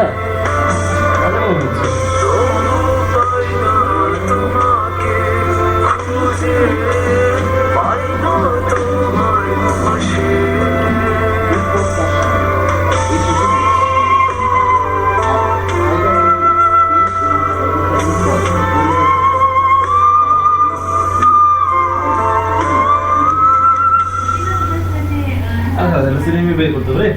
না ভালো হচ্ছে। সিনেমি বের করতে হবে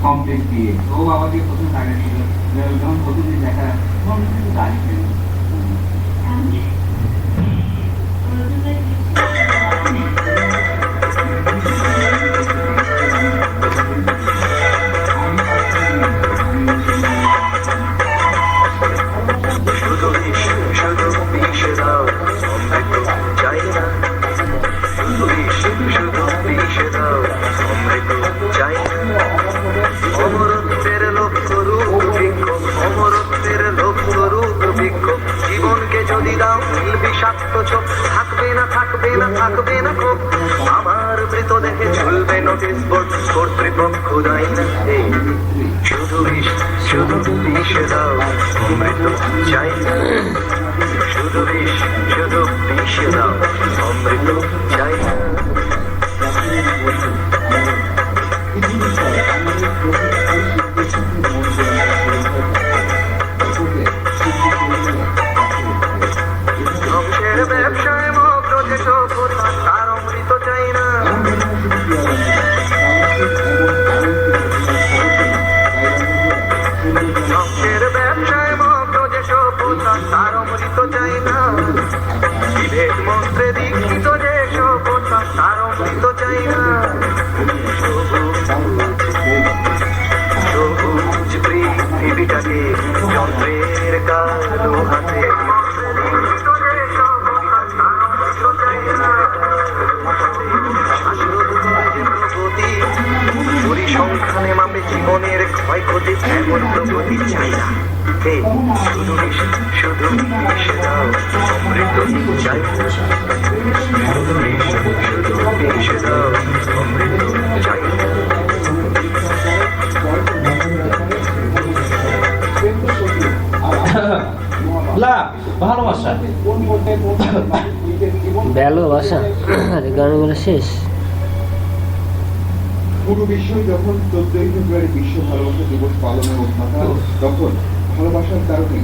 কমপ্লিট দিয়ে ও আমাকে প্রথম টাকা ছিল যখন প্রথম দেখা গাড়ি ছিল জীবনকে যদি দাও বিষাক্ত চোখ থাকবে না থাকবে না থাকবে না খুব আমার মৃতদেহে ঝুলবে নোটিশ বোর্ড কর্তৃপক্ষ দায়ী না শুধু বিষ শুধু বিষে দাও অমৃত চাই না শুধু বিষ শুধু বিষে দাও অমৃত চাই না ব্যবসায় মগ্ন যে সভ্যতা তার অমৃত চাই না ধ্বংসের ব্যবসায় মগ্ন যে সভ্যতা তার অমৃত চাই না বিভেদ মন্ত্রে দীক্ষিত যে সভ্যতা তার অমৃত চাই না সবুজ পৃথিবীটাকে যন্ত্রের কালো হাতে পরিসংখ্যানে মাপে জীবনের ক্ষয়ক্ষতি এমন প্রগতি চাই না শুধু শুধু মিশে দাও অমৃত চাই না শুধু মিশে দাও অমৃত চাই না ভালোবাসা ভালোবাসা আরে গানগুলো শেষ। পুরো বিশ্বই যখন 14ই ফেব্রুয়ারি বিশ্ব ভালোবাসা দিবস পালনের উদ্ঘাটন তখন ভালোবাসার কারণে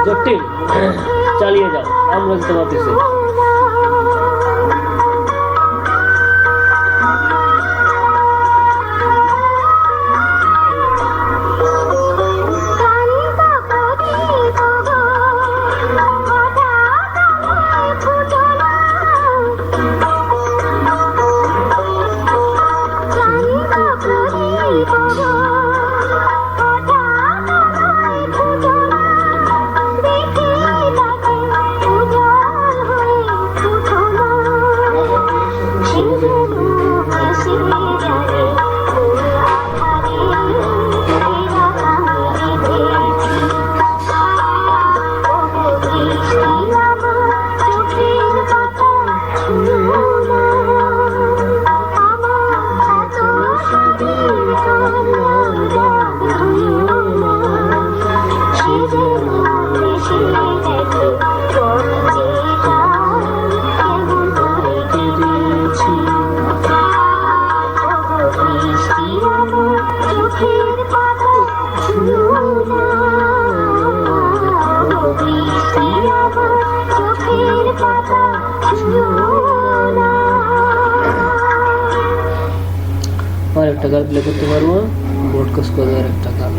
জটিল চালিয়ে যাও, আমরা তোমার পিছনে। और एक गान प्ले करते पाরবো ব্রডকাস্ট করে আর একটা গান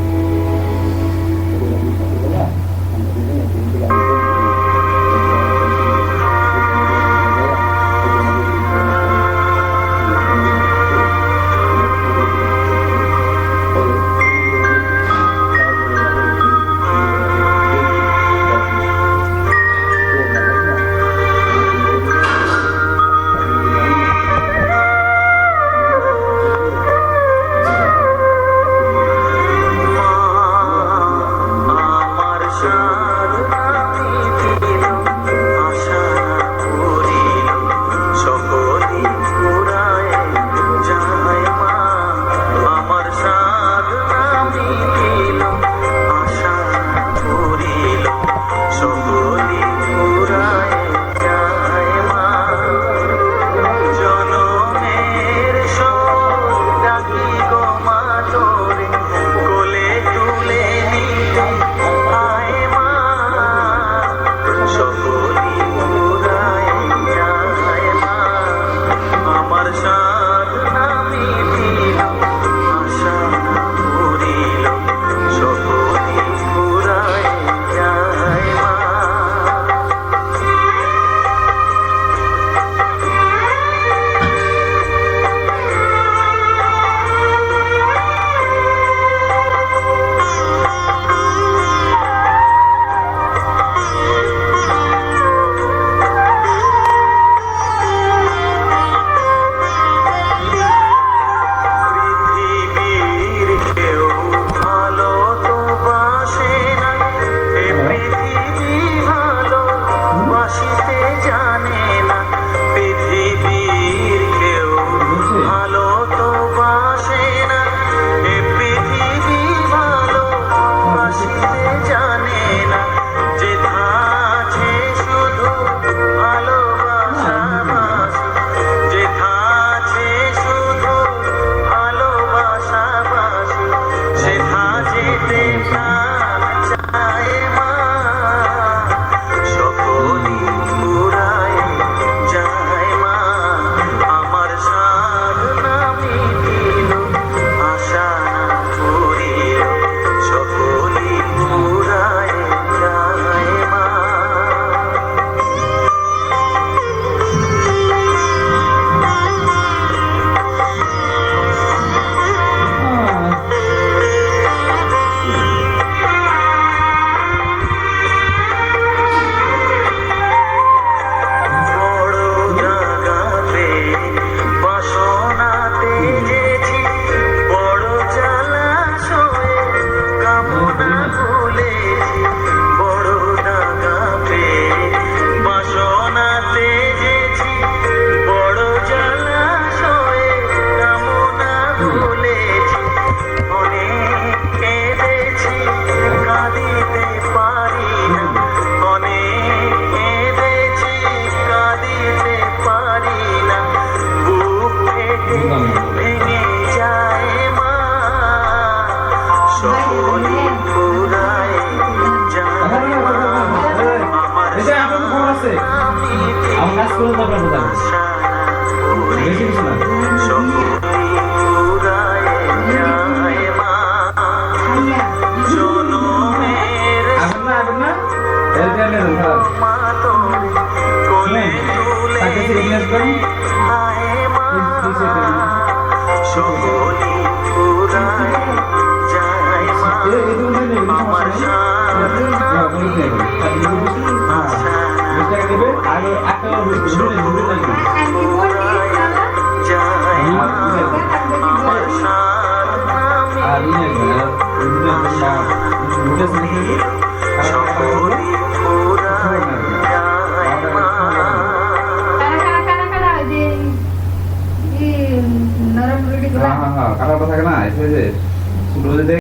আমার কাজ করে তো আপনার কথা বেশি কিছু না আগুন না এলপিএল এর খারাপ তাকে সিগনেস করেন কাটা কথা না এসে